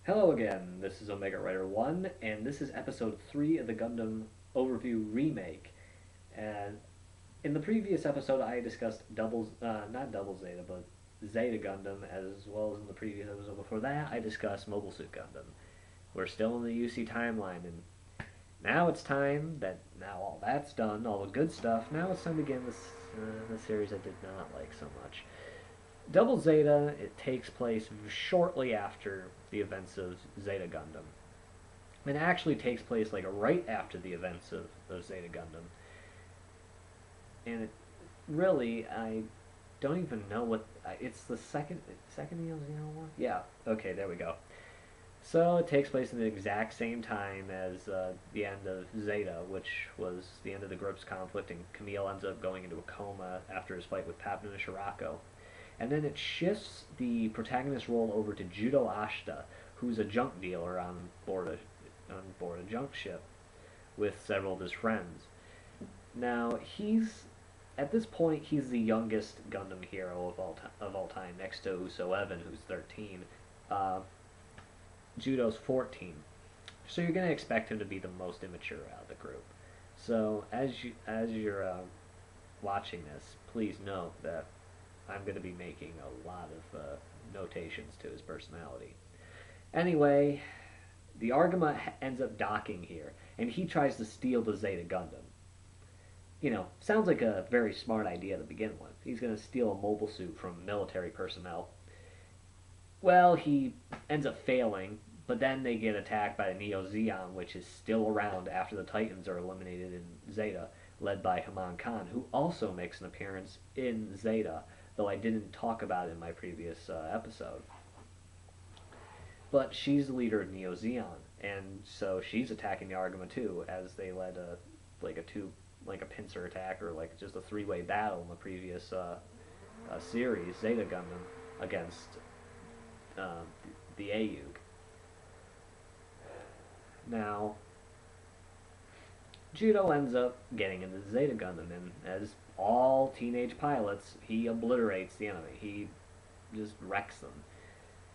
Hello again, this is Omega Rider 1, and this is episode 3 of the Gundam Overview Remake. And in the previous episode, I discussed not Double Zeta, but Zeta Gundam, as well as in the previous episode before that, I discussed Mobile Suit Gundam. We're still in the UC timeline, and now it's time that, now all that's done, all the good stuff, now it's time to begin the series I did not like so much. Double Zeta, it takes place shortly after the events of Zeta Gundam. It actually takes place like right after the events of Zeta Gundam. And it really, I don't even know what, it's the second Neo Zero War? Yeah, okay, there we go. So it takes place in the exact same time as the end of Zeta, which was the end of the group's conflict, and Camille ends up going into a coma after his fight with Papin and Shirako. And then it shifts the protagonist role over to Judo Ashita, who's a junk dealer on board a junk ship with several of his friends. Now at this point he's the youngest Gundam hero of all time, next to Uso Evan, who's 13. Judo's 14. So you're gonna expect him to be the most immature out of the group. So as you're watching this, please note that I'm going to be making a lot of notations to his personality. Anyway, the Argama ends up docking here, and he tries to steal the Zeta Gundam. You know, sounds like a very smart idea to begin with. He's going to steal a mobile suit from military personnel. Well, he ends up failing, but then they get attacked by the Neo Zeon, which is still around after the Titans are eliminated in Zeta, led by Haman Khan, who also makes an appearance in Zeta, though I didn't talk about it in my previous episode. But she's the leader of Neo Zeon, and so she's attacking the Argama too, as they led a pincer attack, or like just a three-way battle in the previous series, Zeta Gundam, against the Aug. Now, Judo ends up getting into Zeta Gundam, and as all teenage pilots, he obliterates the enemy. He just wrecks them.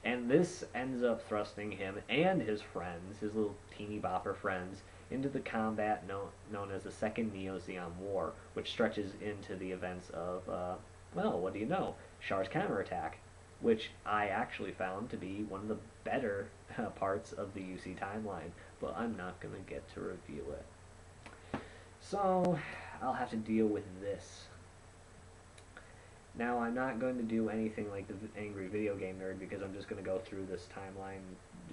And this ends up thrusting him and his friends, his little teeny bopper friends, into the combat known as the Second Neo-Zeon War, which stretches into the events of, well, what do you know? Char's counterattack, which I actually found to be one of the better parts of the UC timeline, but I'm not going to get to review it. So, I'll have to deal with this. Now, I'm not going to do anything like the Angry Video Game Nerd, because I'm just going to go through this timeline,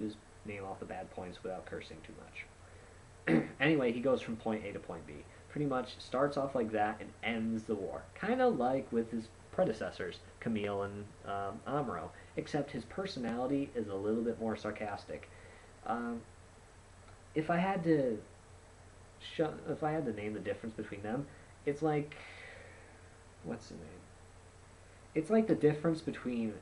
just name off the bad points without cursing too much. Anyway, he goes from point A to point B. Pretty much starts off like that and ends the war. Kind of like with his predecessors, Camille and Amuro, except his personality is a little bit more sarcastic. If I had to name the difference between them, it's like, what's the name? It's like the difference between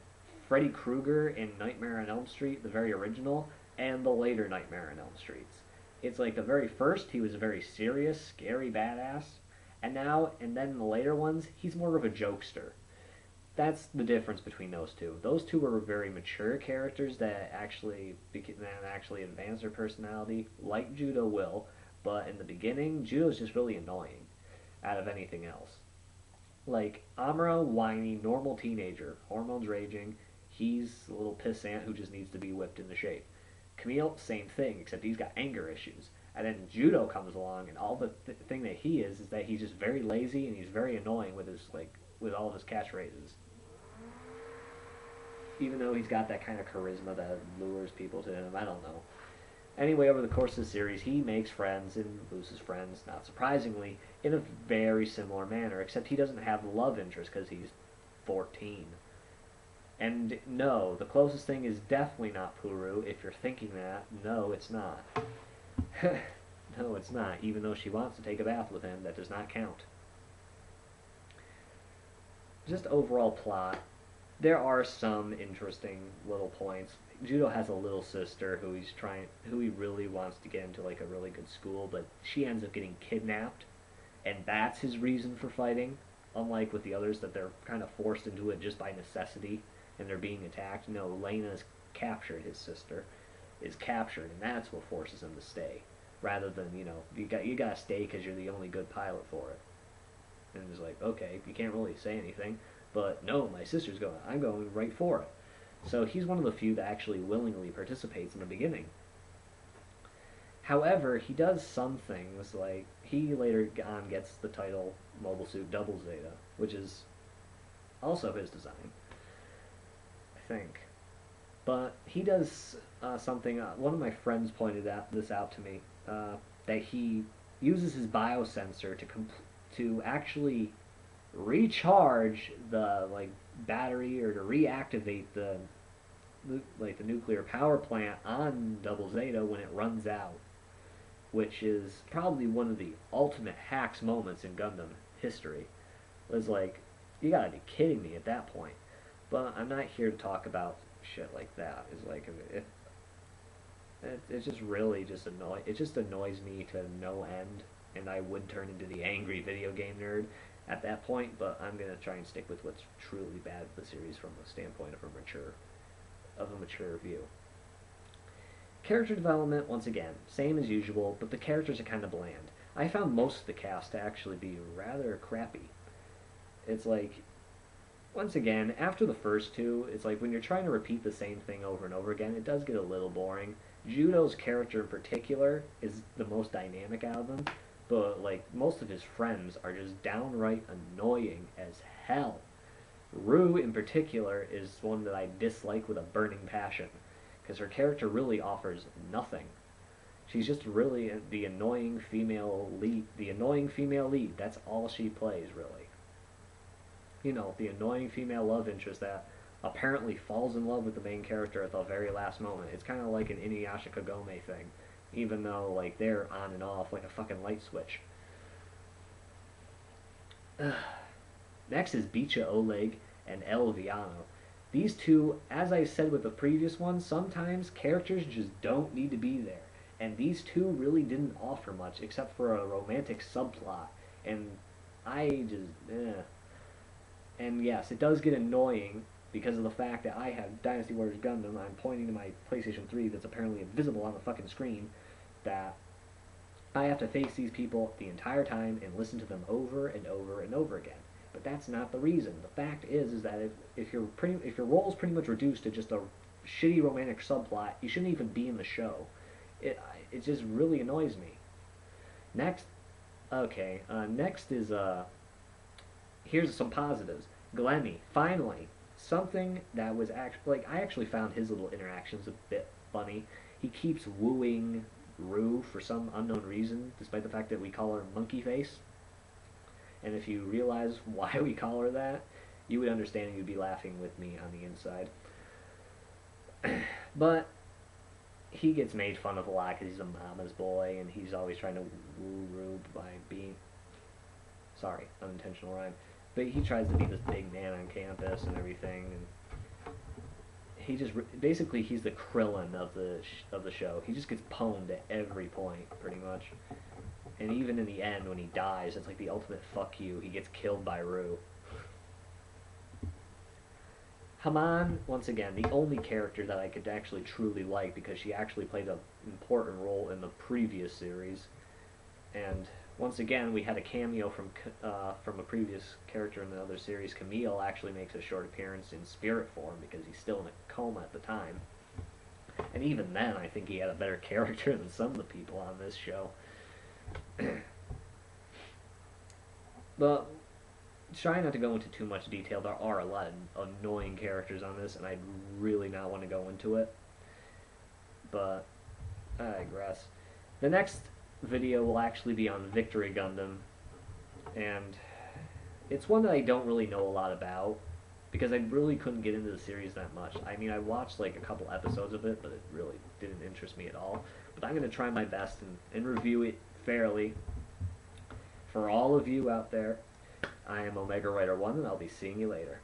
Freddy Krueger in Nightmare on Elm Street, the very original, and the later Nightmare on Elm Streets. It's like the very first, he was a very serious, scary badass, and then in the later ones, he's more of a jokester. That's the difference between those two. Those two were very mature characters that actually advance their personality, like Judo will, but in the beginning, Judo's just really annoying out of anything else. Like, Amuro, whiny, normal teenager, hormones raging, he's a little pissant who just needs to be whipped into shape. Camille, same thing, except he's got anger issues. And then Judo comes along, and all the thing that he is that he's just very lazy, and he's very annoying with with all of his catchphrases. Even though he's got that kind of charisma that lures people to him, I don't know. Anyway, over the course of the series, he makes friends and loses friends, not surprisingly, in a very similar manner, except he doesn't have love interest because he's 14. And no, the closest thing is definitely not Puru. If you're thinking that, no, it's not. No, it's not. Even though she wants to take a bath with him, that does not count. Just overall plot. There are some interesting little points. Judo has a little sister who he really wants to get into like a really good school, but she ends up getting kidnapped, and that's his reason for fighting. Unlike with the others, that they're kind of forced into it just by necessity, and they're being attacked. No, Lena's captured his sister, is captured, and that's what forces him to stay, rather than, you know, you gotta stay because you're the only good pilot for it. And it's like, okay, you can't really say anything, but no, my sister's going, I'm going right for it. So he's one of the few that actually willingly participates in the beginning. However, he does some things, like he later on gets the title Mobile Suit Double Zeta, which is also his design, I think. But he does something. One of my friends pointed this out to me, that he uses his biosensor to actually recharge the like battery, or to reactivate the nuclear power plant on Double Zeta when it runs out, which is probably one of the ultimate hacks moments in Gundam history. It was like, you gotta be kidding me at that point. But I'm not here to talk about shit like that. It's like, it just really it just annoys me to no end, and I would turn into the angry video game nerd at that point. But I'm gonna try and stick with what's truly bad with the series from a standpoint of a mature view. Character development, once again, same as usual, but the characters are kind of bland. I found most of the cast to actually be rather crappy. It's like, once again, after the first two, it's like when you're trying to repeat the same thing over and over again, it does get a little boring. Judo's character in particular is the most dynamic out of them, but like most of his friends are just downright annoying as hell. Rue in particular is one that I dislike with a burning passion, because her character really offers nothing. She's just really the annoying female lead. The annoying female lead. That's all she plays, really. You know, the annoying female love interest that apparently falls in love with the main character at the very last moment. It's kind of like an Inuyasha Kagome thing, even though like they're on and off like a fucking light switch. Next is Bicha Oleg and El Villano. These two, as I said with the previous one, sometimes characters just don't need to be there. And these two really didn't offer much except for a romantic subplot. And I just, eh. And yes, it does get annoying because of the fact that I have Dynasty Warriors Gundam. I'm pointing to my PlayStation 3 that's apparently invisible on the fucking screen. That I have to face these people the entire time and listen to them over and over and over again. But that's not the reason. The fact is that if your role is pretty much reduced to just a shitty romantic subplot, you shouldn't even be in the show. It just really annoys me. Next, okay. Next is here's some positives. Glemmy, finally, something that was actually like I actually found his little interactions a bit funny. He keeps wooing Rue for some unknown reason, despite the fact that we call her Monkey Face. And if you realize why we call her that, you would understand and you'd be laughing with me on the inside. But he gets made fun of a lot because he's a mama's boy, and he's always trying to woo Rue by being... Sorry, unintentional rhyme. But he tries to be this big man on campus and everything, and he just... Basically, he's the Krillin of the show. He just gets pwned at every point, pretty much. And even in the end, when he dies, it's like the ultimate fuck you. He gets killed by Rue. Haman, once again, the only character that I could actually truly like because she actually played an important role in the previous series. And once again, we had a cameo from a previous character in the other series. Camille actually makes a short appearance in spirit form because he's still in a coma at the time. And even then, I think he had a better character than some of the people on this show. But trying not to go into too much detail, there are a lot of annoying characters on this, and I'd really not want to go into it. But I digress. The next video will actually be on Victory Gundam, and it's one that I don't really know a lot about because I really couldn't get into the series that much. I mean, I watched like a couple episodes of it, but it really didn't interest me at all. But I'm going to try my best and review it fairly. For all of you out there, I am Omega Rider 1, and I'll be seeing you later.